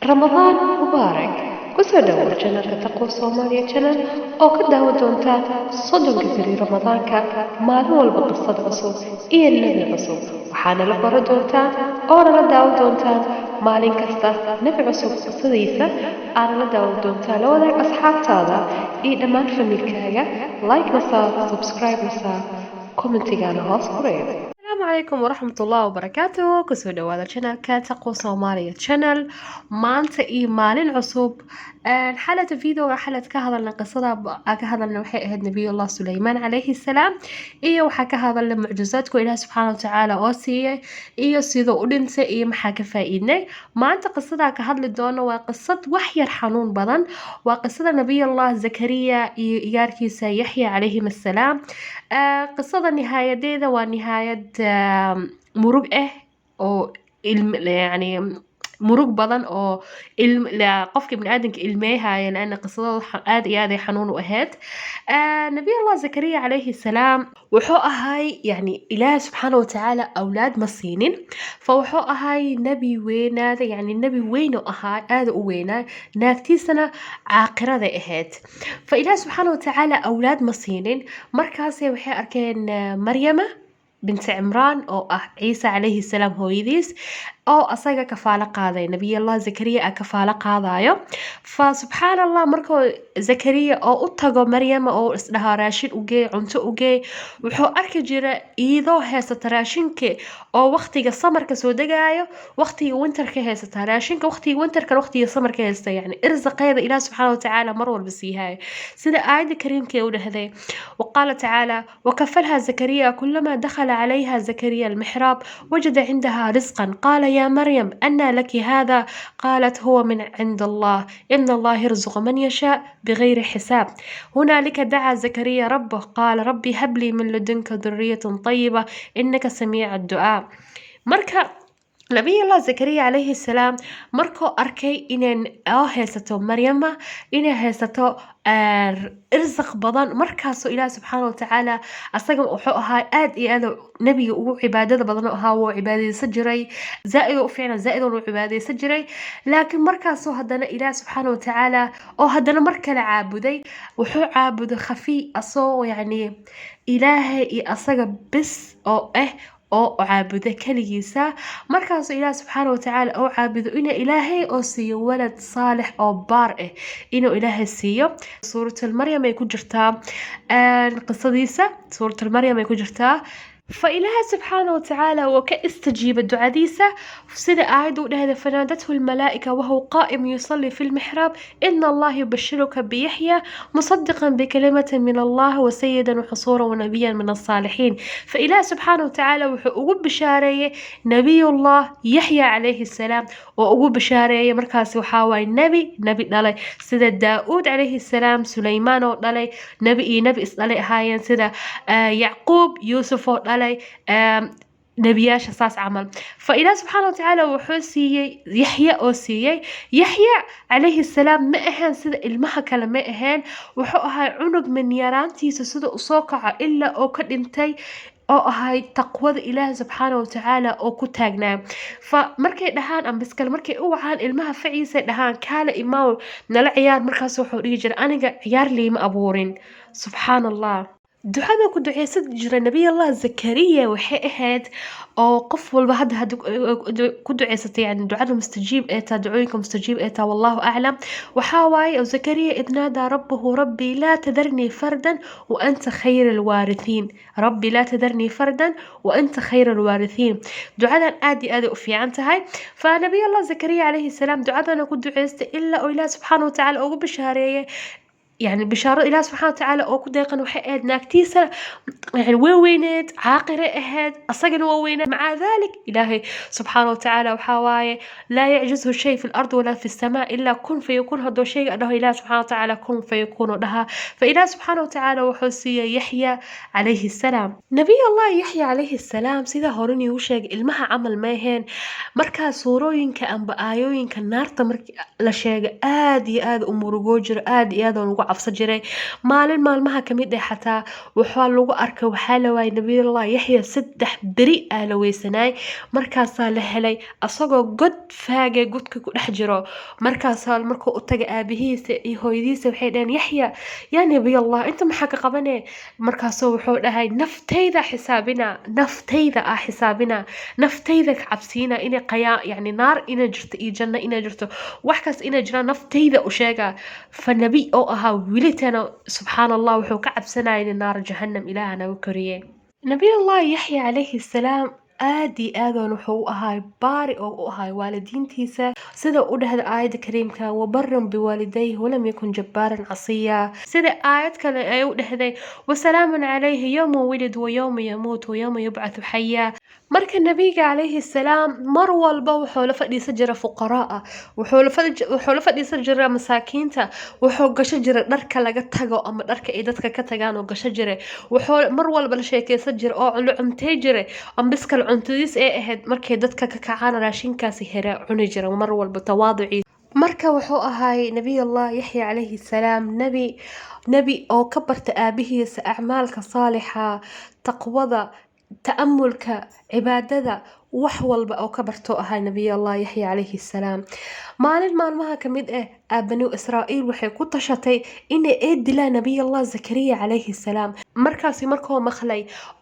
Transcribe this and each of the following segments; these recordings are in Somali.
رمضان مبارك kusoo dhawow channelka Taqwa Somalia channel oo ka daawan doonta soddonka beri Ramadaanka maalin walba qisad cusub iyo nabi cusub waxaana la baran doontaa oo la daawan doontaa maalin kasta nabi cusub qisadiisa aana la daawan doontaa la wadaag asxaabtaada iyo dhammaan familkaaga like na saar subscribe na saar commentigana hoos ku reeb السلام عليكم ورحمة الله وبركاته كسو دوادا channel تقوى صوماليا channel مانتا إي مالين عصوب حالة فيديو حالة كهذا قصة كهذا وحي أهد نبي الله سليمان عليه السلام إيه وحا كهذا معجزاتكو إله سبحانه وتعالى أوسية إيه سيدو أولنسة إيه محاكا فايدني مانتا قصة كهذا الدونة وقصة وحي xanuun badan وقصة نبي الله زكريا ياركيسا يحيى عليهما السلام قصة نهاية ونهاية murug oo يعني murug badan oo qofka bini'aadamka ilmeeyahay laana qisada aad iyo aad ay xanuun u ahayd nabi allah zakariya alayhi salaam wuxuu ahay yani ilaah subhanahu wa ta'ala awlaad ma siinin fa wuxuu ahay nabi weynaada yani nabi weyn oo ahaa aad u weynaa naagtiisana caaqirada ahayd fa ilaah subhanahu wa ta'ala awlaad ma siinin markaas waxay arkeen maryama بنت عمران أو عيسى عليه السلام هو يديس أو أصيغا كفالة قاضي نبي الله زكريا كفالة قاضايو فسبحان الله مركو زكريا أو أطاقو مريم أو اسلها راشين أوجي عنتو أوجي وحو أركي جيرا إيضو هيسة راشينك أو وقتي الصمر كسودقايو وقتي وينتر هيسة راشينك وقتي وينتر كوقتي الصمر كهيسة يعني ارزق هذا إله سبحانه وتعالى مرور بسيهاي سيدة آية كريم كيولة هذي وقال تعالى وكفلها زكريا كلما دخل عليها زكريا المحراب وجد عندها رزقا قال يا مريم أنى لك هذا قالت هو من عند الله إن الله يرزق من يشاء بغير حساب هنالك دعا زكريا ربه قال ربي هب لي من لدنك ذرية طيبة إنك سميع الدعاء مركا نبي الله زكريا عليه السلام مركو أركي إن هيستو مريم إن هيستو إرزق بدن مركاسو إله سبحانه وتعالى أصلاً وحوها آد إيادو نبي وعبادة بدن وهاو عبادة سجري زائد وفعلا زائد وعبادة سجري لكن مركاسو هدنا إله سبحانه وتعالى أو هدنا مركل عابدي وحو عابد خفي أصو يعني إلهي أصلاً بس أو oo caabuda kaligiisa markaas ilaah subxaanahu wa ta'ala oo caabudo inuu ilaahay oo siiyo walad saalix oo baar ah inuu ilaahay siiyo suuratul maryam ay ku jirtaa qisadiisa suuratul maryam ay ku jirtaa فإله سبحانه وتعالى وكاستجيب الدعاديسة سيدة آية ولهذا فنادته الملائكة وهو قائم يصلي في المحراب إن الله يبشرك بيحيى مصدقا بكلمة من الله وسيدا وحصورا ونبيا من الصالحين فإله سبحانه وتعالى وقب بشارية نبي الله يحيى عليه السلام وقب بشارية مركز وحاوي نبي دالي سيدة داود عليه السلام سليمان دالي نبي إسلالي هايين سيدة يعقوب يوسف علي نبياش أساس عمل فإله سبحانه وتعالى وحوسي يحيى أوسي يحيى عليه السلام ما أهان سيدا المها كلمة أهان وحوها عنق من يرانتي سيدا أصوكع إلا أو كدنتي oo ahay taqwada ilaahay subxaanahu wa ta'ala oo ku taagnaa fa markay dhahaan ambiskal markay u wacaan ilmaha faciisa dhahaan kaala imaaw nala ciyaar markaas wuxuu dhigi jiray aniga ciyaar liima abuurin subxaanallah ducada ku duceysan jiray nabi allah zakariya waxay ahayd oo qof walba hadda ku duceysatay yani ducada mustajiib ee taa ducooyinka mustajiib ee taa wallahu a'lam waxa waaye zakariya idnaada rabbuhu rabbi la tadarni fardan wa anta khayrul warithin rabbi la tadarni fardan wa anta khayrul warithin ducadan aad iyo aad u fiican tahay fa nabi allah zakariya alayhi salam ducadana ku duceystay illa oo ilaah subhanahu wa ta'ala ugu bishaareeyay يعني بشارة إله سبحانه وتعالى أو كده وحيد ناكتيسة يعني وينت عاقرة أهد أصلا وينت مع ذلك إلهي سبحانه وتعالى وحواي لا يعجزه شيء في الأرض ولا في السماء إلا كن فيكون هذا شيء أنه إله سبحانه وتعالى كن فيكون لها فإله سبحانه وتعالى وحسي يحيى عليه السلام نبي الله يحيى عليه السلام سيدا هورني وشيق المها عمل ماهن مركا سوروين كأنبآيوين كالنار تمرك لشيق آدي أمور جوجر آدي cabsan jiray maalin maalmaha ka mid ah xataa waxaa lagu arkay waxaa la waayay nabiyullaah yaxya 3 beri aa la weysanaay markaasaa la helay asagoo god faagay godka ku dhex jiro markaasaa markuu u tagay aabihiisa iyo hooyadiisa waxay dhaheen yaxya yaa nabiyullaah inta maxaa ka qabanee markaasoo wuxuu dhahay naftayda xisaabina naftayda ka cabsiina inay qayaa yani naar inay jirto iyo janno inay jirto wax kaas inay jiraan naftayda u sheega fa nabi oo ahaa wilitana subxaan allah wuxuu ka cabsanayay naar jahannam ilaahana u koriyey nabiyullaah yaxya calayhi salaam aad iyo aadoon wuxuu u ahaay baari oo u ahaay waalidiintiisa sida u dhahda aayadda kariimka wabaran biwaalidayhi walam yakun jabbaaran casiya sida aayad kale ay u dhahday wasalaamun calayhi yowma wilid wa yowma yamuut wa yowma yubcathu xaya marka nabiga calayhi salaam mar walba wuxuu la fadhiisan jiray fuqaraa wuxuu la fadhiisan jiray masaakiinta wuxuu gasho jiray dharka laga tago ama dharka ay dadka ka tagaan oo gasho jiray wuxuu mar walba la sheekeysan jiray oo cuntay jiray ambiskal cuntadiis ee ahayd markay dadka ka kacaan raashinkaasi hera cuni jiray mar walba tawaaduci marka wuxuu ahaay nabiyullaah yaxya calayhi salaam nabi oo ka barta aabihiisa acmaalka saalixa taqwada ta'amulka cibaadada wax walba oo ka barto ahaa nabiyullaah yaxya calayhi salaam maalin maalmaha ka mid ah banu israa'iil waxay ku tashatay inay dilaan nabiyullaah zakariya calayhi salaam markaasi markuu maqlay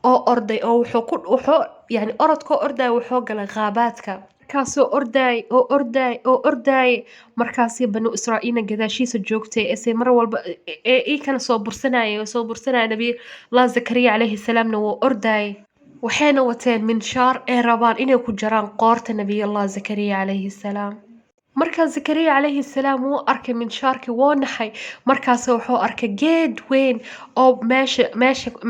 oo orday oo wuxuu yani orodkoo orday wuxuu galay qaabaadka markaasoo orday markaasi banu israa'iilna gadaashiisa joogtay ese mar walba ee kana soo bursanaya nabiyullaah zakariya calayhi salaamna wuu orday waxayna wateen minshaar ee rabaan inay ku jaraan qoorta nabiyullaah zakariya calayhi salaam markaa zakariya calayhi salaam wuu arkay minshaarkii wuu naxay markaas wuxuu arkay geed weyn oo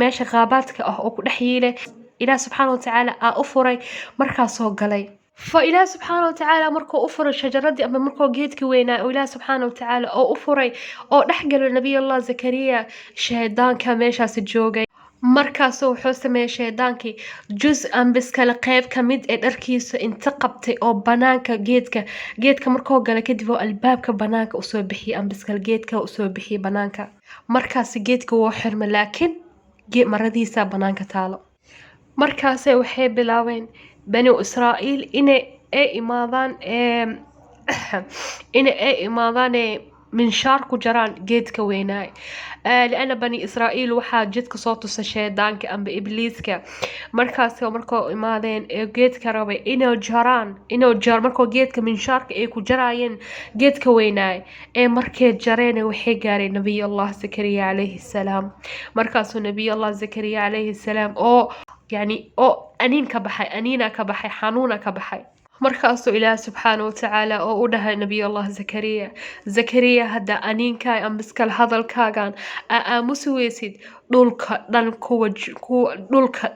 meesha qaabaadka ah oo ku dhex yiilay ilaah subxaana watacaala aa u furay markaasoo galay fa ilaah subxaana watacaala markuu u furay shajaradii ama markuu geedkii weynaa oo ilaah subxaana watacaala oo u furay oo dhex galo nabiyullaah zakariya shaydaanka meeshaasi joogay markaasuu wuxuu sameeyay shaydaankii juz-an biskale qayb ka mid ee dharkiisa inta qabtay oo banaanka geedka markuu galay kadib oo albaabka banaanka usoo bixiyay ambiskale geedka usoo bixiyay banaanka markaasi geedka wuu xirmay laakiin maradiisa banaanka taalo markaasay waxay bilaabeen banu israa'iil inay imaadaan minshaar ku jaraan geedka weynaay لأن بني إسرائيل waxaa jidka soo tusa shaydaanka amba ibliiska markaas markoo imaadeen geedka rabay inuu jar markoo geedka minshaarka ay ku jaraayeen geedka weynaay markay jareen waxay gaareen nabiyullaah zakariya calayhi salaam markaasuu nabiyullaah zakariya calayhi salaam oo aniina ka baxay xanuuna ka baxay markaasuu ilaah subxaana watacaala oo u dhahay nabiyullaah zakariya hadda aniinkaay ambiskal hadalkaagan aamusi weysid dhulka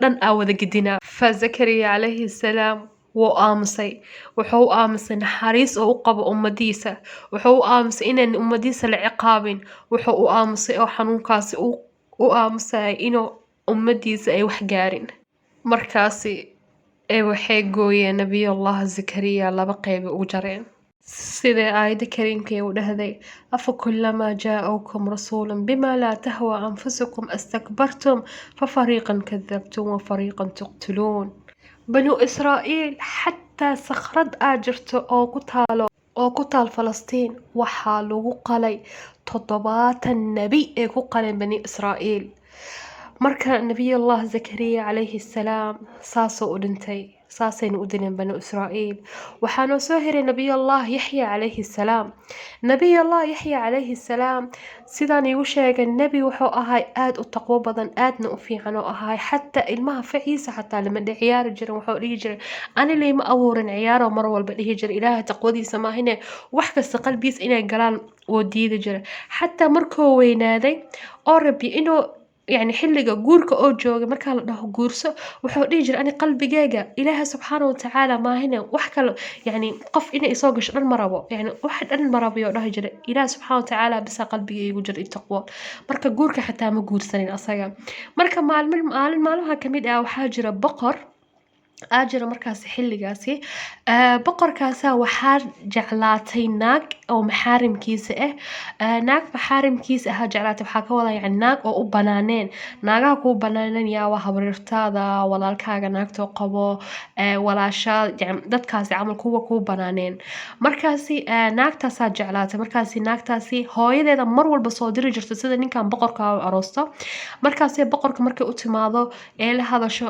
dhan aa wada gedinaa fa zakariya calayhi salaam wuu aamusay wuxuu u aamusay naxariis oo u qabo ummadiisa wuxuu u aamusay inaan ummadiisa la ciqaabin wuxuu u aamusay oo xanuunkaasi u aamusay inuu ummadiisa ay wax gaarin markaasi waxay gooyeen nabiyullaah zakariya laba qayb ugu jareen sida aayadda kariimka u dhahday afa kullamaa jaa'akum rasuulun bimaa laa tahwa anfusukum astakbartum fafariiqan kadabtum wa fariiqan tuqtuluun banu israa'iil xataa sakhrad jirto oo ku taal falastiin waxaa lagu qalay 70 nabi ee ku qaleen bani israa'iil marka nabiyullaah zakariya calayhi salaam saasoo u dhintay saasayna u dileen banu israa'iil waxaana soo hiray nabiyullaah yaxya calayhi salaam sidaan igu sheegay nabi wuxuu ahay aad u taqwo badan aadna u fiican oo ahay xataa ilmaha faciisa xataa lama ciyaari jirin wuxuu dhihi jiray ani layma abuurin ciyaaroo mar walba dhihi jiray ilaahay taqwadiisa maahine wax kasta qalbigiisa inay galaan oo diidi jiray xataa markuu weynaaday oo rabbi inuu يعني حلقة جورك أو جوج مركا له جورسة وحودي جر أنا قلبي جاجا إله سبحانه وتعالى ما هنا وحكى يعني قف إني إصاقش المرابو يعني واحد المرابو يقرأ جر إله سبحانه وتعالى بس قلبي يجر التقوى مركا جورك حتى ما جور سنين أصلا مركا معلمها كميد أو حاجر بقر aajira markaasi xilligaasi boqorkaasa waxaa jeclaatay naag oo maxaarimkiisa naag maxaarimkiisa ahaa jeclaatay waxaa ka wada yani naag oo u banaaneen naagaha kuu banaaneen yaa waa habarirtaada walaalkaaga naagtoo qabo walaashaa dadkaasi camal kuwa kuu banaaneen markaasi naagtaasaa jeclaatay markaasi naagtaasi hooyadeeda mar walba soo diri jirta sida ninkan boqorka aroosto markaasi boqorka markay u timaado ee la hadasho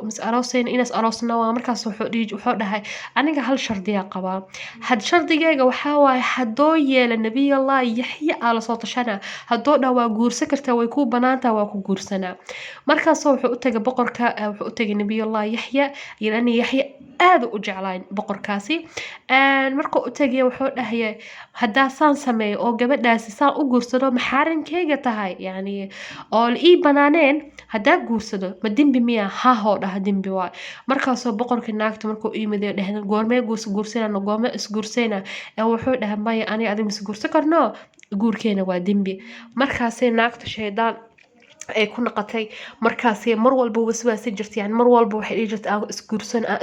mis arooseen inaas aroosna waa markaas wuxuu dhahay aniga hal shardiya qabaa had shardigeyga waxaa waaye hadoo yeela nabiyallah yaxya ala soo tashana hadoo dhaa waa guursan kartaa way ku banaantaa waa ku guursanaa markaas wuxuu u tagay boqorka wuxuu u tagay nabiyallah yaxya ilaa yaxya aad u jeclaan boqorkaasi markuu u tagay wuxuu dhahay hadaa saan sameeyo oo gabadhaasi saan u guursado maxaarinkeyga tahay yani oo ii banaaneen hadaa guursado ma dembi miya hahoo dhaha dembi waay markaasoo boqorka naagta markuu yimid ee dhehdan goormee guursanayna goormee isguursayna ee wuxuu dhahay maya aniga adiga is guursan karno guurkeena waa dembi markaasay naagta shaydaan ay ku noqotay markaasi mar walba waswaasi jirtay yani mar walba waxay dhihi jirtay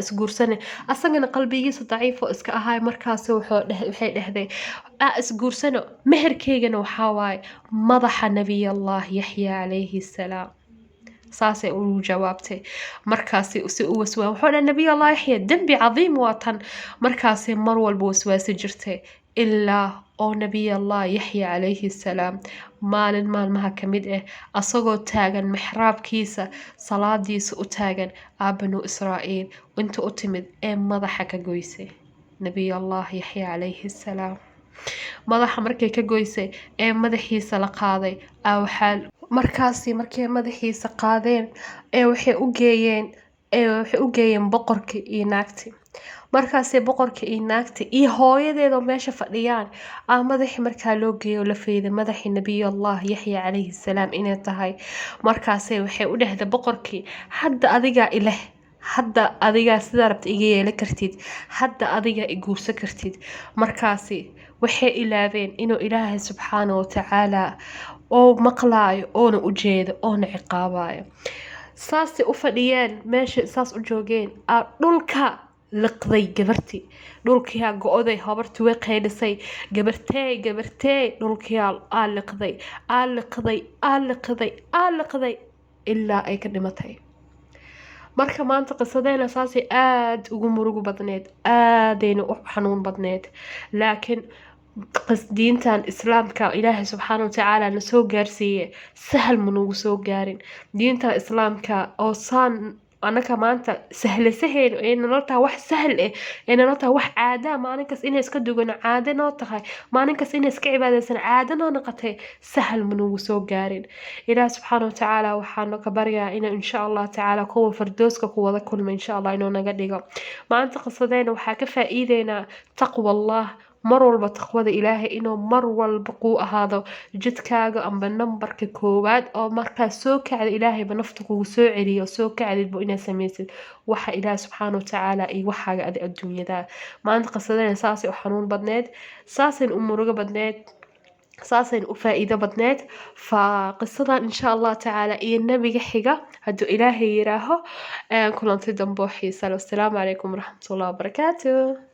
isguursan asagana qalbigiisa daciif oo iska ahaay markaasi waxay dhahday isguursano meherkeygana waxaa waaye madaxa nabiyallah yaxya calayhi salaam saasay ugu jawaabtay markaasi si u waswaa wuxuu dhahay nabiyallah yaxya dembi cadiim waa tan markaasi mar walba waswaasi jirtay ilaa oo nabiyallah yaxya calayhi salaam maalin maalmaha ka mid asagoo taagan mixraabkiisa salaadiisa u taagan banu israa'iil inta u timid ee madaxa ka goysay nabiyallah yaxya calayhi salaam madaxa markay ka goysay ee madaxiisa la qaaday waxaa markaasi markay madaxiisa qaadeen ee waxay u geeyeen boqorkii iyo naagtii markaasay boqorka iyo naagta iyo hooyadeeda meesha fadhiyaan madaxii markaa loo geeyo la feeday madaxii nabiyallah yaxya calayhi salaam inay tahay markaasay waxay u dhahday boqorkii hadda adigaa ileh hadda adigaa sidaa rabta iga yeelan kartid hadda adiga i guursan kartid markaasi waxay ilaabeen inuu ilaahay subxaana watacaala oo maqlaayo oona u jeedo oona ciqaabayo saasay u fadhiyeen meesha saas u joogeen dhulka liqday gabartii dhulkiyaa go-day habartii way qaydhisay gabartee dhulkiyaa liqday ilaa ay ka dhimatay marka maanta qisadeena saasay aad ugu murugu badneed aadayna u xanuun badneed laakiin diintan islaamka ilaahay subxaana watacaala na soo gaarsiiye sahal manugu soo gaarin diintan islaamka oo saan anaka maanta sahlasaheen ee nala tahay wax sahal ee nala tahay wax caada maalinkaas inay iska dugano caado noo tahay maalinkaas inay iska cibaadaysan caado noo noqotay sahal manugu soo gaarin ilaahay subxaana watacaala waxaanu ka baryaa inuu insha allah tacaala kuwa fardooska ku wada kulma insha allah inuu naga dhigo maanta qisadeena waxaa ka faa'iideynaa taqwa allah mar walba taqwada ilaahay inuu mar walba kuu ahaado jidkaaga amba nambarka koowaad oo markaas soo kacda ilaahayba nafta kugu soo celiyo soo kacdidba inaad samaysid waxa ilaahay subxaana watacaala iyo waxaaga adi adduunyada maanta qisadana saasay u xanuun badneed saasayn u murugo badneed saasayn u faa'iido badneed faqisadan insha allah tacaala iyo nabiga xiga hadduu ilaahay yiraaho kulanti dambe oo xiisa leh. Assalaamu calaykum waraxmatullahi wabarakaatuh.